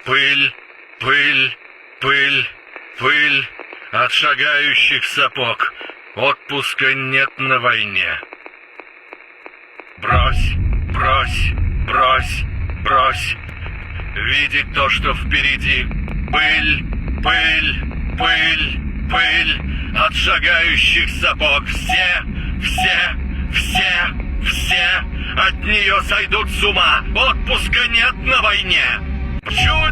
Пыль, пыль, пыль, пыль от шагающих сапог. Отпуска нет на войне. Брось, брось, брось, брось. Видеть то, что впереди. Пыль, пыль, пыль, пыль от шагающих сапог. Все, все, все, все от нее сойдут с ума. Отпуска нет на войне. Чуй!